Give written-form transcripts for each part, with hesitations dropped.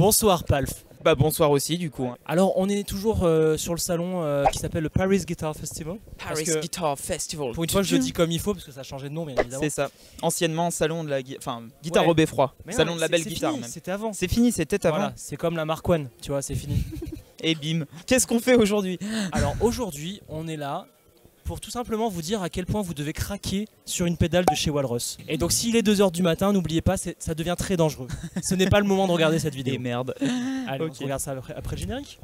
Bonsoir Palf. Bah bonsoir aussi du coup. Alors on est toujours sur le salon qui s'appelle le Paris Guitar Festival. Guitar Festival. Pour une fois je le dis comme il faut parce que ça a changé de nom bien évidemment. C'est ça. Anciennement salon de la guitare au beffroi. Salon de la belle guitare même. C'était avant. C'est fini, c'était avant. Voilà, c'est comme la Mark One, tu vois, c'est fini. Et bim. Qu'est-ce qu'on fait aujourd'hui? Alors aujourd'hui on est là pour tout simplement vous dire à quel point vous devez craquer sur une pédale de chez Walrus. Et donc s'il est 2 h du matin, n'oubliez pas, ça devient très dangereux. Ce n'est pas le moment de regarder cette vidéo. Et merde. Allez, on regarde ça après le générique.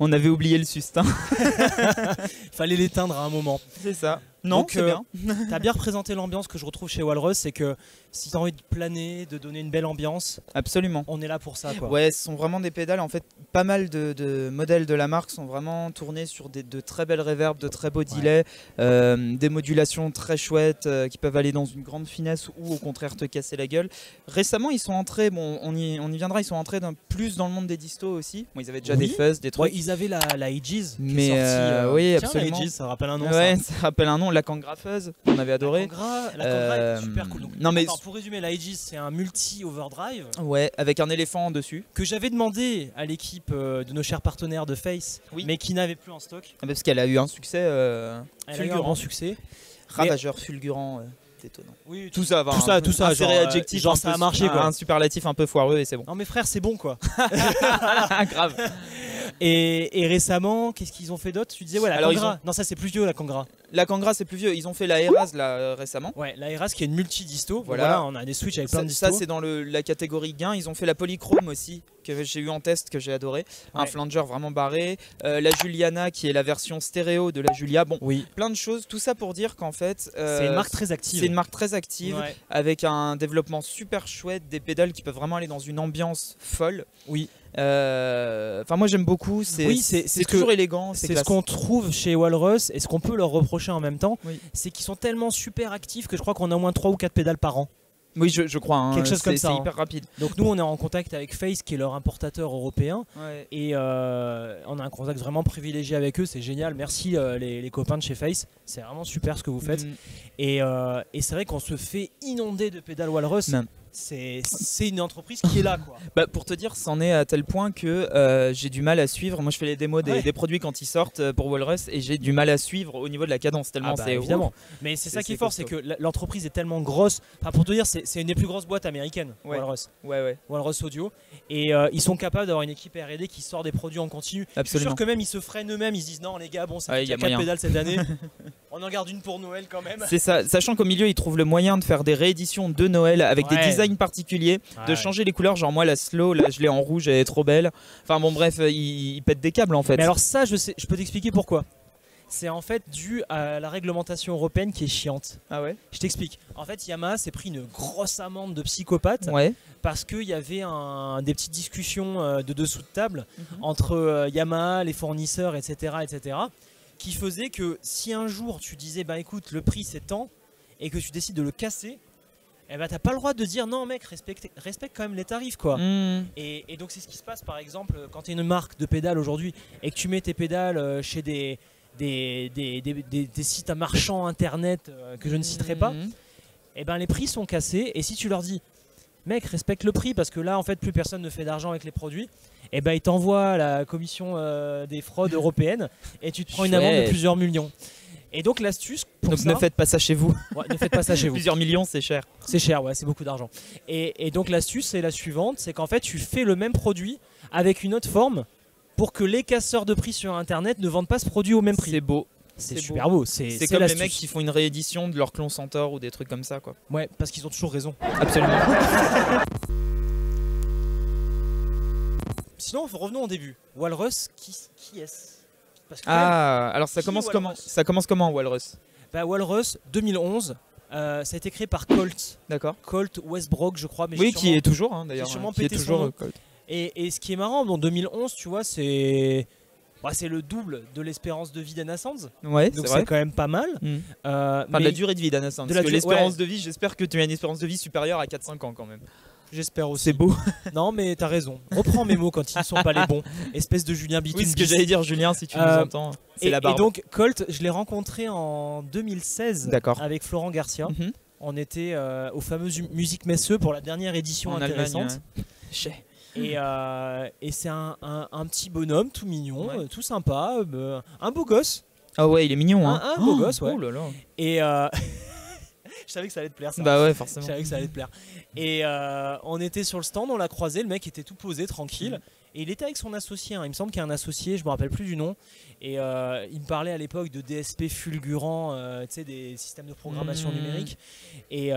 On avait oublié le sustain. Fallait l'éteindre à un moment. C'est ça. Non, c'est bien. T'as bien représenté l'ambiance que je retrouve chez Walrus, c'est que si t'as envie de planer, de donner une belle ambiance, absolument. On est là pour ça, quoi. Ouais, ce sont vraiment des pédales. En fait, pas mal de modèles de la marque sont vraiment tournés sur de très belles reverbs, de très beaux delays, des modulations très chouettes qui peuvent aller dans une grande finesse ou au contraire te casser la gueule. Récemment, ils sont entrés, bon, on y viendra, ils sont entrés plus dans le monde des distos aussi. Bon, ils avaient déjà des fuzz, des trucs. Ouais, ils avaient la Aegis qui mais est sortie. oui, tiens, absolument. La Aegis, ça rappelle un nom. Ouais, ça rappelle un nom. La Kangra Fuzz, on avait adoré. La Kangra était super cool. Donc, non, mais pour résumer, la Aegis, c'est un multi-overdrive. Ouais, avec un éléphant dessus. Que j'avais demandé à l'équipe de nos chers partenaires de Face, mais qui n'avait plus en stock. Parce qu'elle a eu un succès elle a eu un grand succès. Ravageur, fulgurant. Étonnant. Oui, tout ça va. Tout ça, genre, adjectif, genre ça a marché quoi. Un superlatif un peu foireux et c'est bon. Non mais frère, c'est bon quoi. Grave. Et récemment, qu'est-ce qu'ils ont fait d'autre? Tu disais ouais, la Kangra. Non, ça c'est plus vieux, la Kangra. La Kangra c'est plus vieux. Ils ont fait la Eras là récemment. Ouais, la Eras qui est une multi-disto. Voilà, on a des Switch avec plein de distos. Ça c'est dans la catégorie gain. Ils ont fait la Polychrome aussi que j'ai eu en test, que j'ai adoré. Un flanger vraiment barré. La Juliana qui est la version stéréo de la Julia. Bon, plein de choses. Tout ça pour dire qu'en fait, c'est une marque très active. C'est une marque très active avec un développement super chouette, des pédales qui peuvent vraiment aller dans une ambiance folle. Oui. Enfin moi j'aime beaucoup, c'est toujours élégant. C'est ce qu'on trouve chez Walrus et ce qu'on peut leur reprocher en même temps, c'est qu'ils sont tellement super actifs que je crois qu'on a au moins 3 ou 4 pédales par an. Oui, je crois. Hein, quelque chose comme ça. C'est hyper rapide. Donc nous, on est en contact avec Face, qui est leur importateur européen, et on a un contact vraiment privilégié avec eux. C'est génial. Merci les copains de chez Face. C'est vraiment super ce que vous faites. Et c'est vrai qu'on se fait inonder de pédales Walrus. C'est une entreprise qui est là quoi. Bah, pour te dire, c'en est à tel point que j'ai du mal à suivre. Moi je fais les démos des produits quand ils sortent pour Walrus et j'ai du mal à suivre au niveau de la cadence tellement c'est évidemment. Mais c'est ça qui est fort, c'est que l'entreprise est tellement grosse. Enfin, pour te dire, c'est une des plus grosses boîtes américaines, Walrus. Walrus Audio. Et ils sont capables d'avoir une équipe R&D qui sort des produits en continu. Absolument. Je suis sûr que même ils se freinent eux-mêmes, ils se disent non les gars, bon ça fait 4 pédales cette année. On en garde une pour Noël quand même. C'est ça, sachant qu'au milieu ils trouvent le moyen de faire des rééditions de Noël avec des designs particuliers, de changer les couleurs. Genre moi la Slow, là je l'ai en rouge, elle est trop belle. Enfin bon bref, ils pètent des câbles en fait. Mais alors ça je peux t'expliquer pourquoi. C'est en fait dû à la réglementation européenne qui est chiante. Ah ouais? Je t'explique. En fait Yamaha s'est pris une grosse amende de psychopathe parce qu'il y avait des petites discussions de dessous de table entre Yamaha, les fournisseurs, etc. qui faisait que si un jour tu disais bah écoute le prix c'est tant et que tu décides de le casser, eh ben t'as pas le droit de dire non mec respecte quand même les tarifs quoi. Et donc c'est ce qui se passe par exemple quand tu es une marque de pédales aujourd'hui et que tu mets tes pédales chez des sites à marchands internet que je ne citerai pas, et ben les prix sont cassés et si tu leur dis mec respecte le prix parce que là en fait plus personne ne fait d'argent avec les produits, et ben ils t'envoient à la commission des fraudes européennes et tu te prends une amende de plusieurs millions. Et donc l'astuce pour ça, ne faites pas ça chez vous. Ne faites pas ça chez vous. Plusieurs millions c'est cher. C'est cher, ouais, c'est beaucoup d'argent. Et donc l'astuce c'est la suivante, c'est qu'en fait tu fais le même produit avec une autre forme pour que les casseurs de prix sur internet ne vendent pas ce produit au même prix. C'est beau. C'est super beau. C'est comme les mecs qui font une réédition de leur Clon Centaure ou des trucs comme ça quoi. Ouais, parce qu'ils ont toujours raison. Absolument. Sinon, revenons au début. Walrus, qui est-ce? Alors ça commence comment? Ça commence comment, Walrus? Walrus 2011. Ça a été créé par Colt. D'accord. Colt Westbrook, je crois. Mais oui, qui est toujours d'ailleurs. Qui est sûrement pété toujours Colt. Et ce qui est marrant, en 2011, tu vois, c'est le double de l'espérance de vie d'Anna Sands. Ouais, donc c'est quand même pas mal. De la durée de vie d'Anna Sands. Parce que l'espérance de vie, j'espère que tu as une espérance de vie supérieure à 4-5 ans quand même. J'espère aussi. C'est beau. Non, mais t'as raison. Reprends mes mots quand ils ne sont pas les bons. Espèce de Julien Bitoun. Oui, ce que j'allais dire, Julien, si tu nous entends, c'est la barbe. Et donc, Colt, je l'ai rencontré en 2016 avec Florent Garcia. On était au fameux Musique Messeux pour la dernière édition en intéressante. Allemagne, et c'est un petit bonhomme tout mignon, tout sympa, un beau gosse. Ah ouais, il est mignon. Un beau gosse, ouais. Oh là là. Et je savais que ça allait te plaire, ça. Bah ouais, forcément. Je savais que ça allait te plaire. Et on était sur le stand, on l'a croisé, le mec était tout posé, tranquille. Et il était avec son associé, il me semble qu'il y a un associé, je me rappelle plus du nom. Et il me parlait à l'époque de DSP fulgurants, tu sais, des systèmes de programmation numérique. Et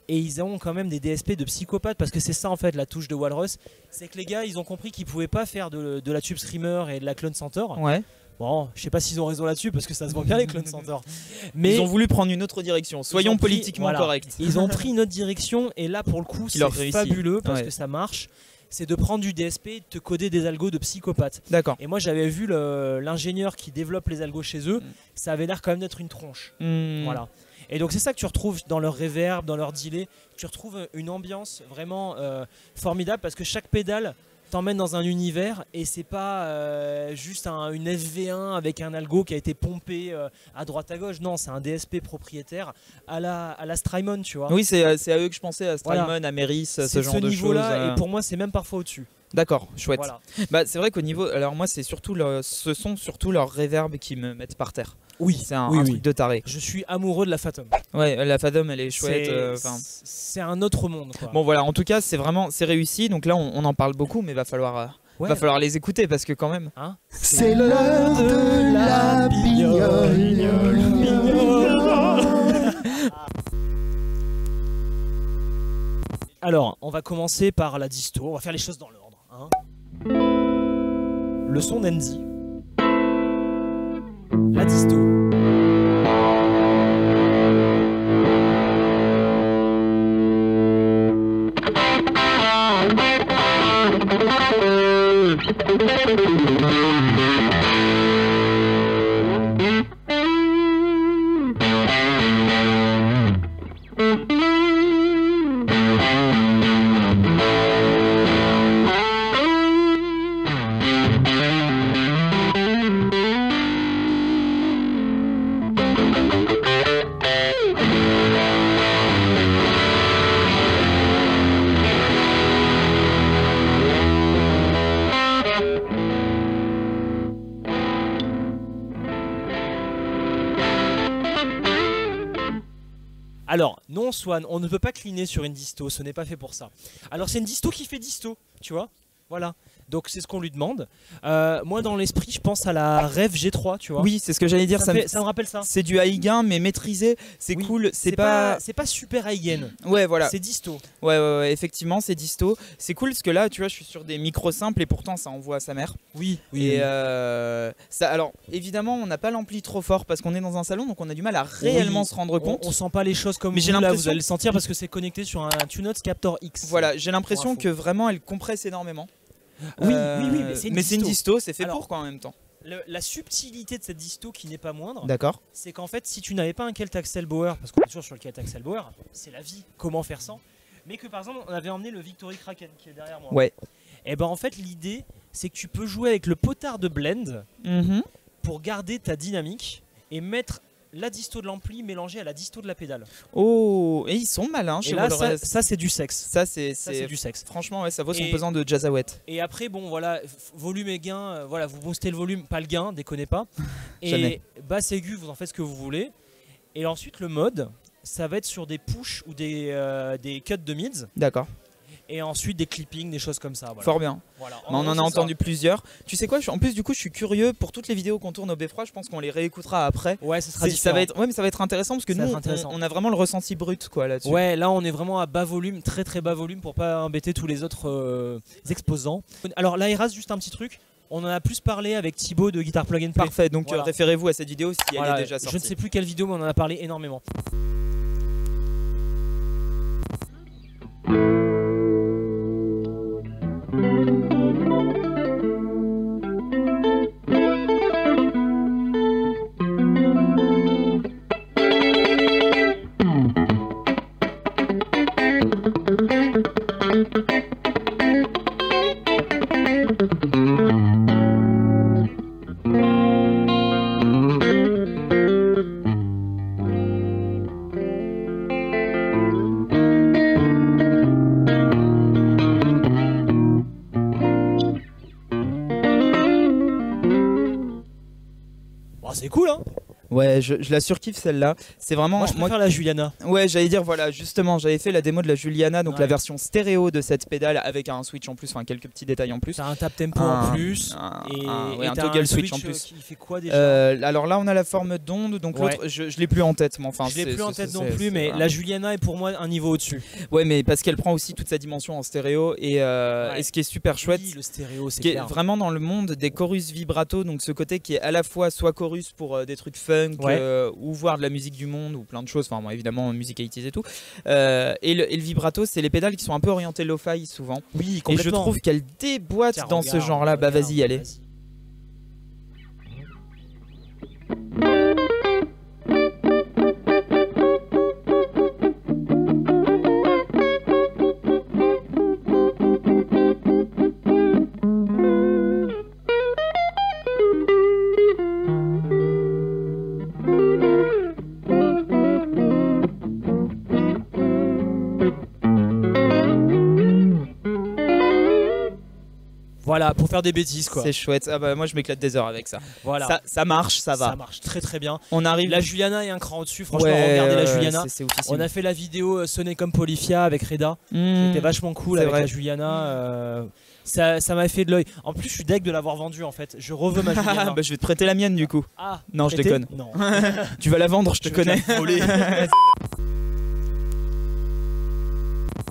ils ont quand même des DSP de psychopathes, parce que c'est ça en fait la touche de Walrus. C'est que les gars, ils ont compris qu'ils pouvaient pas faire de la Tube Streamer et de la Clone Centaur. Ouais. Bon, je sais pas s'ils ont raison là-dessus parce que ça se vend bien les Clone Centaur. Mais ils ont voulu prendre une autre direction. Soyons politiquement corrects. Ils ont pris une autre direction et là pour le coup c'est fabuleux parce que ça marche. C'est de prendre du DSP et de te coder des algos de psychopathes. D'accord. Et moi j'avais vu l'ingénieur qui développe les algos chez eux, ça avait l'air quand même d'être une tronche. Voilà. Et donc c'est ça que tu retrouves dans leur reverb, dans leur delay. Tu retrouves une ambiance vraiment formidable parce que chaque pédale t'emmène dans un univers et c'est pas juste une FV1 avec un algo qui a été pompé à droite à gauche. Non, c'est un DSP propriétaire à la Strymon, tu vois. Oui, c'est à eux que je pensais, à Strymon, à Meris, ce genre de choses. Niveau-là, et pour moi, c'est même parfois au-dessus. D'accord, chouette. Voilà. Bah, c'est vrai qu'au niveau, alors moi, ce sont surtout leurs reverbs qui me mettent par terre. Oui, c'est un truc de taré. Je suis amoureux de la Fathom. Ouais, la Fathom, elle est chouette. C'est un autre monde, quoi. Bon voilà, en tout cas, c'est réussi. Donc là, on en parle beaucoup, mais va falloir les écouter parce que quand même. Hein, c'est l'heure de la bignole. Alors, on va commencer par la disto. On va faire les choses dans l'ordre. Hein. Le son d'Andy. La disto. Alors, non Swan, on ne peut pas cleaner sur une disto, ce n'est pas fait pour ça. Alors c'est une disto qui fait disto, tu vois. Voilà, donc c'est ce qu'on lui demande. Moi dans l'esprit je pense à la Rev G3, tu vois. Oui, c'est ce que j'allais dire, ça me rappelle ça. C'est du high gain mais maîtrisé, c'est cool. C'est pas super high gain. Ouais, voilà. C'est disto. Ouais, effectivement c'est disto. C'est cool parce que là tu vois je suis sur des micros simples et pourtant ça envoie à sa mère. Oui. Et alors évidemment on n'a pas l'ampli trop fort parce qu'on est dans un salon donc on a du mal à réellement se rendre compte. On sent pas les choses comme vous, là vous allez le sentir parce que c'est connecté sur un TuneOut Captor X. Voilà, j'ai l'impression que vraiment elle compresse énormément. Oui, mais c'est une disto, c'est fait pour quoi en même temps. La subtilité de cette disto qui n'est pas moindre, c'est qu'en fait si tu n'avais pas un Kelt Axel Bauer, parce qu'on est toujours sur le Kelt Axel Bauer, c'est la vie, comment faire sans, mais que par exemple on avait emmené le Victory Kraken qui est derrière moi. Ouais. Et ben en fait l'idée c'est que tu peux jouer avec le potard de blend pour garder ta dynamique et mettre la disto de l'ampli mélangée à la disto de la pédale. Oh, et ils sont malins chez Walrus. Ça c'est du sexe. Ça c'est du sexe. Franchement, ouais, ça vaut son pesant de Jazzawette. Et après, bon, voilà, volume et gain, voilà, vous boostez le volume, pas le gain, déconnez pas. Jamais. Et basse aiguë, vous en faites ce que vous voulez. Et ensuite, le mode, ça va être sur des push ou des cuts de mids. D'accord. Et ensuite des clippings, des choses comme ça. Voilà. Fort bien. Voilà. On en a entendu plusieurs. Tu sais quoi, en plus du coup je suis curieux pour toutes les vidéos qu'on tourne au Beffroi, je pense qu'on les réécoutera après. Ouais, ça sera différent. Mais ça va être intéressant parce que nous on a vraiment le ressenti brut quoi là-dessus. Ouais, là on est vraiment à bas volume, très très bas volume pour pas embêter tous les autres exposants. Alors là Eras, juste un petit truc. On en a plus parlé avec Thibaut de Guitar Plug and Play. Parfait, donc référez-vous à cette vidéo si elle est déjà sortie. Je ne sais plus quelle vidéo, mais on en a parlé énormément. C'est cool, hein. Ouais, je la surkiffe celle-là. C'est vraiment. Moi, je préfère la Juliana. Ouais, j'allais dire, voilà, justement, j'avais fait la démo de la Juliana, donc la version stéréo de cette pédale avec un switch en plus, enfin quelques petits détails en plus. T'as un tap tempo en plus. Et un toggle switch en plus. Qui fait quoi déjà alors là, on a la forme d'onde, donc l'autre, je l'ai plus en tête, mais enfin. Je l'ai plus en tête non plus, mais la Juliana est pour moi un niveau au-dessus. Ouais, mais parce qu'elle prend aussi toute sa dimension en stéréo et ce qui est super chouette. Oui, le stéréo, c'est clair. Vraiment dans le monde des chorus vibrato, donc ce côté qui est à la fois soit chorus pour des trucs funk. Ou voir de la musique du monde ou plein de choses, enfin bon, évidemment musique 80s et tout, et le vibrato c'est les pédales qui sont un peu orientées lo-fi souvent, oui, et je trouve qu'elle déboîte dans ce genre là. Bah vas-y, allez. Voilà, pour faire des bêtises quoi. C'est chouette. Ah bah moi je m'éclate des heures avec ça. Voilà. Ça marche, ça va. Ça marche très très bien. On arrive. La Juliana est un cran au-dessus. Franchement, regardez la Juliana. On a fait la vidéo sonner comme Polyphia avec Reda. C'était vachement cool avec la Juliana. Ça m'a fait de l'œil. En plus, je suis deg de l'avoir vendue en fait. Je reveux ma Juliana. Bah je vais te prêter la mienne du coup. Ah. Non, je déconne. Non. Tu vas la vendre, je te connais.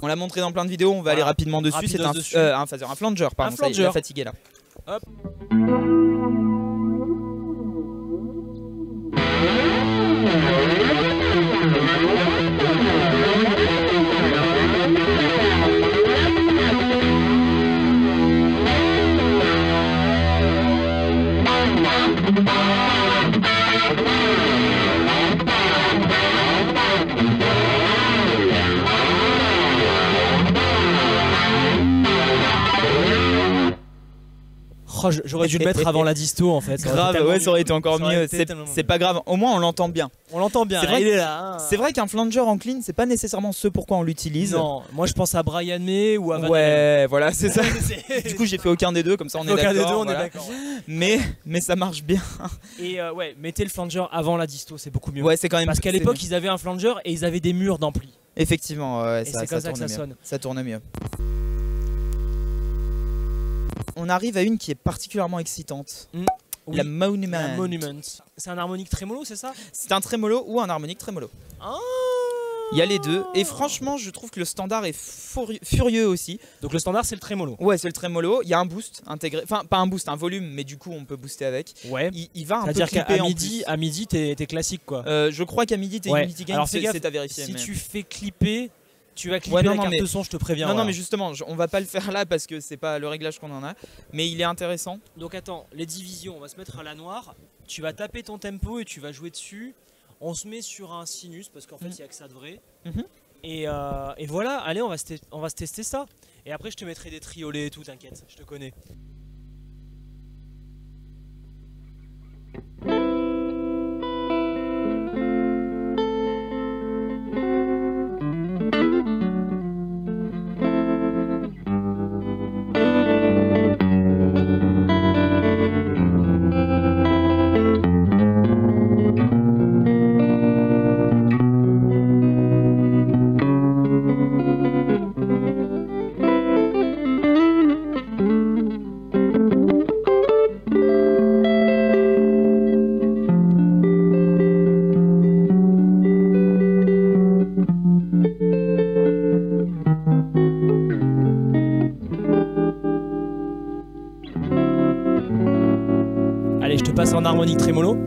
On l'a montré dans plein de vidéos, on va aller rapidement dessus. C'est un phaser, un flanger, pardon. Ça y est, il a fatigué là. Hop. Oh, j'aurais dû le mettre avant la disto en fait. Grave, ouais, ça aurait été encore mieux. C'est pas grave, au moins on l'entend bien. On l'entend bien, il est là. C'est vrai qu'un flanger en clean, c'est pas nécessairement ce pourquoi on l'utilise. Non, moi je pense à Brian May ou à Van Ouais, voilà, c'est ça. Du coup, j'ai fait aucun des deux, comme ça on est d'accord. Aucun des deux, on est d'accord. Mais ça marche bien. Et ouais, mettez le flanger avant la disto, c'est beaucoup mieux. Ouais, c'est quand même. Parce qu'à l'époque, ils avaient un flanger et ils avaient des murs d'ampli. Effectivement, ouais, c'est comme ça que ça sonne. Ça tourne mieux. On arrive à une qui est particulièrement excitante. Oui, la Monument. La Monument. C'est un harmonique trémolo, c'est ça? C'est un trémolo ou un harmonique trémolo. Il y a les deux. Et franchement, je trouve que le standard est furieux aussi. Donc le standard, c'est le trémolo. Ouais, c'est le trémolo. Il y a un boost intégré. Enfin, pas un boost, un volume, mais du coup, on peut booster avec. Ouais. Il va un peu clipper clipper en plus. À midi, t'es classique quoi. Je crois qu'à midi, t'es Unity Gain. Alors c'est à vérifier. Si tu fais clipper... Tu vas clipper la carte de son, je te préviens. Non, mais justement, on va pas le faire là parce que c'est pas le réglage qu'on en a. Mais il est intéressant. Donc attends, les divisions, on va se mettre à la noire. Tu vas taper ton tempo et tu vas jouer dessus. On se met sur un sinus parce qu'en fait, il n'y a que ça de vrai. Et voilà, allez, on va se tester ça. Et après, je te mettrai des triolets et tout, t'inquiète, je te connais. Allez, je te passe en harmonique trémolo.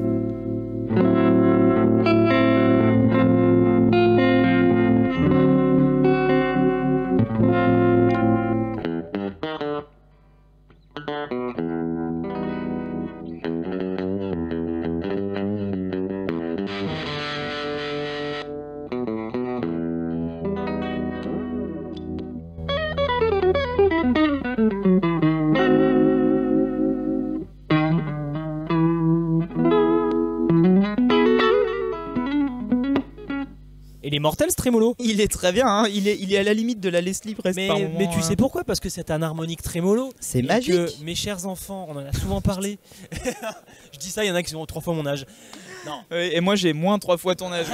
Il est mortel ce trémolo. Il est très bien, hein. Il est à la limite de la Leslie presque par moment, mais tu sais pourquoi? Parce que c'est un harmonique trémolo. C'est magique. Que, mes chers enfants, on en a souvent parlé. Je dis ça, il y en a qui ont 3 fois mon âge. Non. Et moi j'ai moins 3 fois ton âge.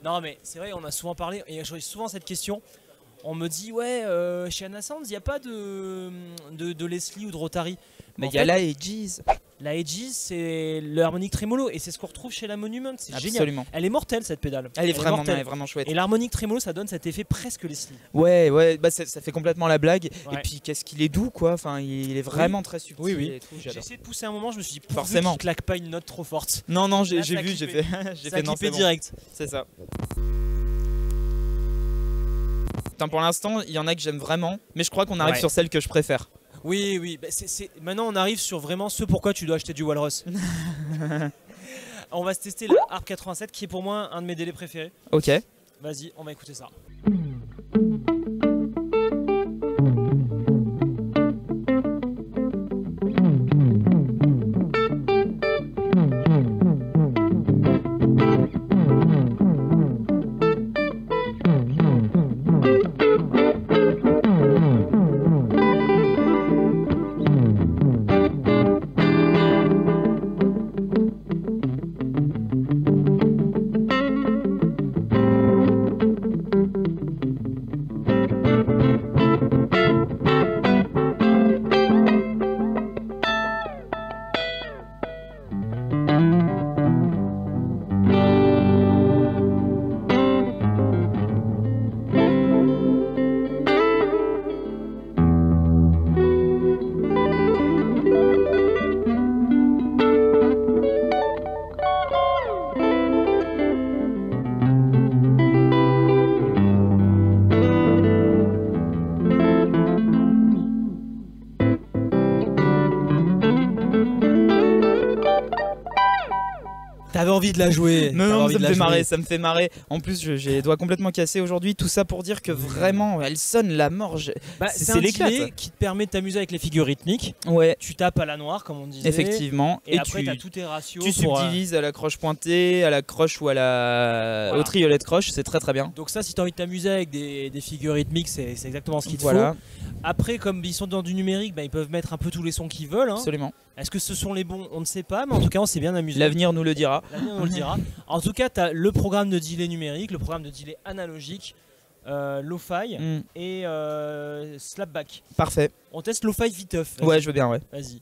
Non mais c'est vrai, on a souvent parlé, et je reçois souvent cette question. On me dit ouais, chez Anna Sounds, il n'y a pas de Leslie ou de Rotary. Mais il y a la Aegis. La Aegis, c'est le harmonique trémolo et c'est ce qu'on retrouve chez la Monument. C'est absolument génial. Elle est mortelle cette pédale. Elle est vraiment chouette. Et l'harmonique trémolo, ça donne cet effet presque Leslie. Ouais, bah ça fait complètement la blague. Ouais. Et puis qu'est-ce qu'il est doux quoi. Enfin, il est vraiment très subtil. Oui. J'ai essayé de pousser un moment, je me suis dit forcément qu'il claque pas une note trop forte. Non, j'ai vu, j'ai fait non, c'est direct. C'est ça. Putain, pour l'instant, il y en a que j'aime vraiment, mais je crois qu'on arrive sur celle que je préfère. Oui, bah maintenant on arrive sur vraiment ce pourquoi tu dois acheter du Walrus. On va se tester la Harp 87 qui est pour moi un de mes délais préférés. Ok. Vas-y, on va écouter ça. T'avais envie de la jouer. Non, ça me fait marrer. En plus, j'ai les doigts complètement cassés aujourd'hui. Tout ça pour dire que vraiment, elle sonne la mort. C'est l'éclat qui te permet de t'amuser avec les figures rythmiques. Ouais. Tu tapes à la noire, comme on disait. Effectivement. Et après, t'as tous tes ratios. Tu subdivises à la croche pointée, à la croche ou à la au triolet de croche. C'est très bien. Donc ça, si t'as envie de t'amuser avec des figures rythmiques, c'est exactement ce qu'il te faut. Après, comme ils sont dans du numérique, ils peuvent mettre un peu tous les sons qu'ils veulent. Absolument. Est-ce que ce sont les bons? On ne sait pas, mais en tout cas, on s'est bien amusé. L'avenir nous le dira. En tout cas, tu as le programme de delay numérique, le programme de delay analogique, lo-fi et slapback. Parfait. On teste lo-fi viteuf. Ouais, je veux bien, ouais. Vas-y.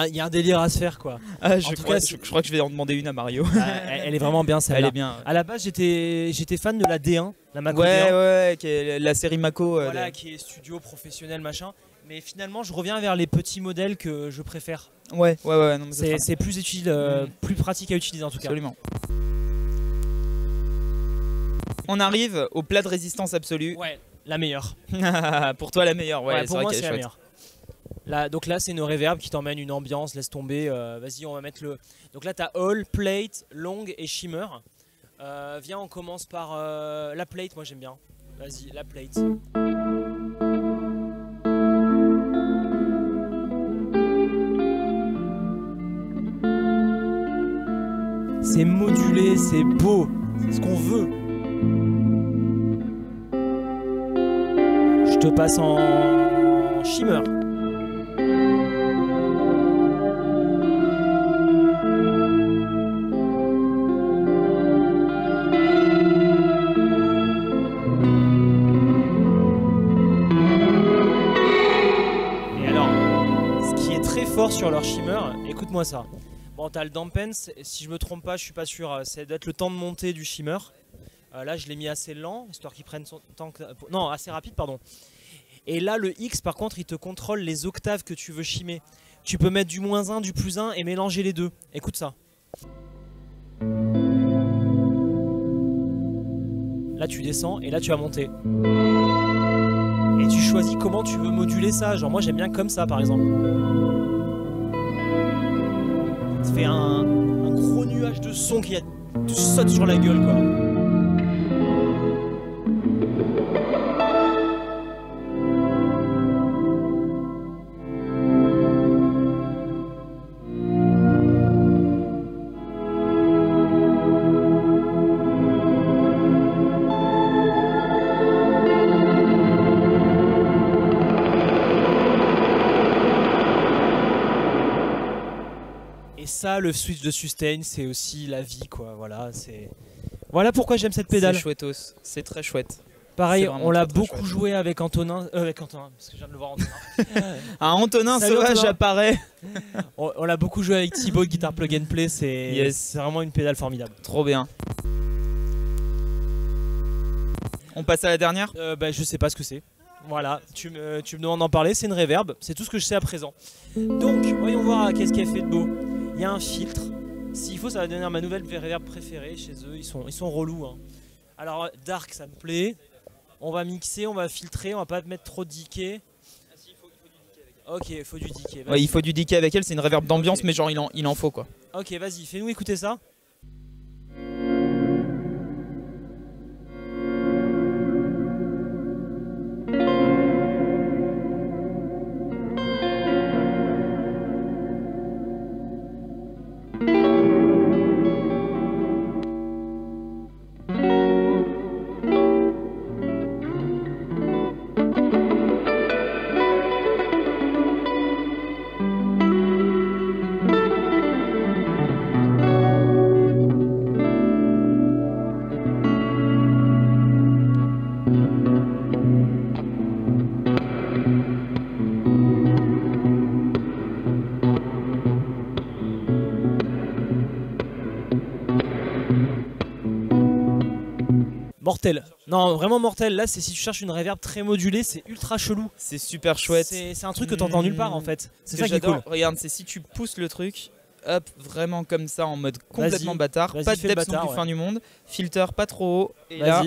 Il y a un délire à se faire quoi. Je crois que je vais en demander une à Mario. Elle est vraiment bien celle-là. Elle est bien. À la base j'étais fan de la D1, la Mako D1. Ouais, qui est la série Mako. Voilà, qui est studio professionnel machin. Mais finalement je reviens vers les petits modèles que je préfère. Ouais. C'est plus utile, plus pratique à utiliser en tout cas. Absolument. On arrive au plat de résistance absolue. Ouais, la meilleure. Pour toi la meilleure, ouais pour moi c'est la meilleure. Là, donc là c'est une reverb qui t'emmène une ambiance, laisse tomber. Vas-y, on va mettre le. Donc là t'as All, Plate, Long et Shimmer. Viens, on commence par la Plate, moi j'aime bien. Vas-y, la Plate. C'est modulé, c'est beau, c'est ce qu'on veut. Je te passe en shimmer. Sur leur shimmer, écoute-moi ça. Bon, t'as le dampen, si je me trompe pas, je suis pas sûr, c'est d'être le temps de montée du shimmer. Là, je l'ai mis assez lent, histoire qu'il prenne son temps. Non, assez rapide, pardon. Et là, le X, par contre, il te contrôle les octaves que tu veux shimmer. Tu peux mettre du -1, du +1 et mélanger les deux. Écoute ça. Là, tu descends et là, tu vas monter. Et tu choisis comment tu veux moduler ça. Genre, moi, j'aime bien comme ça, par exemple. Ça fait un gros nuage de son qui te saute sur la gueule, quoi. Ça, le switch de sustain, c'est aussi la vie, quoi. Voilà pourquoi j'aime cette pédale. C'est chouettos, c'est très chouette. Pareil, on l'a beaucoup joué avec Antonin, parce que je viens de le voir Antonin. Un Antonin sauvage apparaît. On l'a beaucoup joué avec Thibaut de Guitar Plug and Play, c'est vraiment une pédale formidable. Trop bien. On passe à la dernière. Je sais pas ce que c'est. Voilà, tu me demandes d'en parler, c'est une reverb, c'est tout ce que je sais à présent. Donc, voyons voir qu'est-ce qu'elle fait de beau. Il y a un filtre, s'il faut ça va devenir ma nouvelle reverb préférée chez eux, ils sont relous. Hein. Alors dark ça me plaît, on va mixer, on va filtrer, on va pas mettre trop de decay. Ah si, il faut du decay avec elle. Ok, il faut du decay. Ouais, il faut du decay avec elle, c'est une reverb d'ambiance mais genre il en faut quoi. Ok, vas-y, fais-nous écouter ça. Mortel. Non, vraiment mortel. Là, c'est si tu cherches une reverb très modulée, c'est ultra chelou. C'est super chouette. C'est un truc que t'entends nulle part en fait. C'est ça qui est cool. Regarde, c'est si tu pousses le truc, hop, vraiment comme ça, en mode complètement bâtard. Pas de depth non plus fin du monde. Filter pas trop haut. Et là.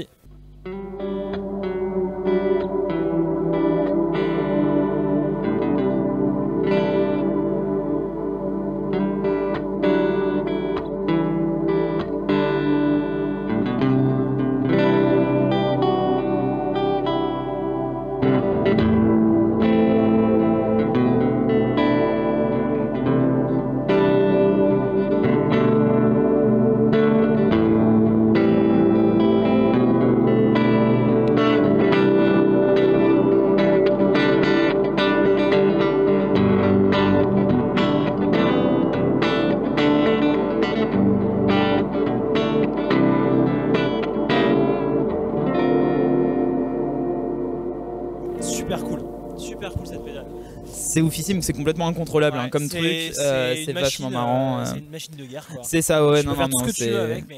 C'est oufissime, c'est complètement incontrôlable hein, comme truc, c'est vachement marrant. C'est une machine de guerre quoi. C'est ça, ouais, non,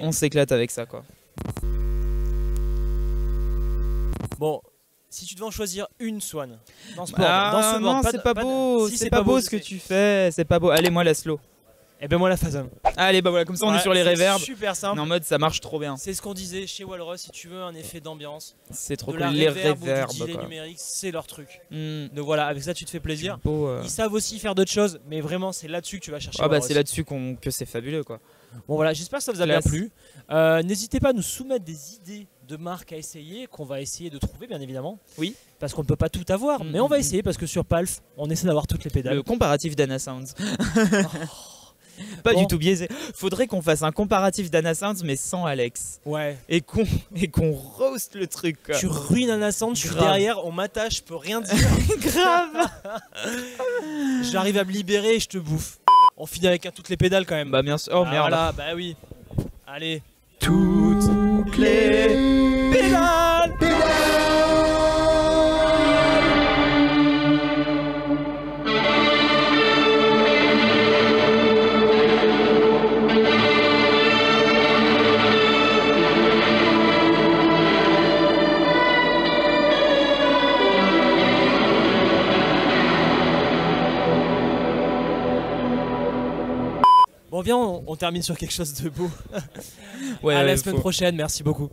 on s'éclate avec ça quoi. Bon, si tu devais en choisir une Swan dans ce board, dans ce board, non, c'est pas beau, c'est pas beau ce que tu fais, c'est pas beau. Allez, moi la slow. Et ben moi la Phasm. Allez, bah voilà, comme ça on est sur les reverbs. Super simple. En mode ça marche trop bien. C'est ce qu'on disait chez Walrus, si tu veux un effet d'ambiance. C'est trop cool. Les reverbs, ou du delay numérique, c'est leur truc. Mm. Donc voilà, avec ça tu te fais plaisir. Beau, Ils savent aussi faire d'autres choses, mais vraiment c'est là-dessus que tu vas chercher. Ah bah c'est là-dessus que c'est fabuleux quoi. Bon voilà, j'espère que ça vous a bien plu. N'hésitez pas à nous soumettre des idées de marques à essayer, qu'on va essayer de trouver bien évidemment. Oui. Parce qu'on ne peut pas tout avoir, mais on va essayer parce que sur Palf, on essaie d'avoir toutes les pédales. Le comparatif d'Anna Sounds. Pas du tout biaisé. Faudrait qu'on fasse un comparatif d'Anna Sounds mais sans Alex. Ouais. Et qu'on roast le truc. Quoi. Tu ruines Anna Sounds, je suis derrière, on m'attache, je peux rien dire. Grave. J'arrive à me libérer et je te bouffe. On finit avec toutes les pédales quand même. Bah bien sûr. Oh merde. Voilà, bah oui. Allez. Toutes les pédales. Bon, viens, on termine sur quelque chose de beau. Ouais, à la semaine prochaine, merci beaucoup.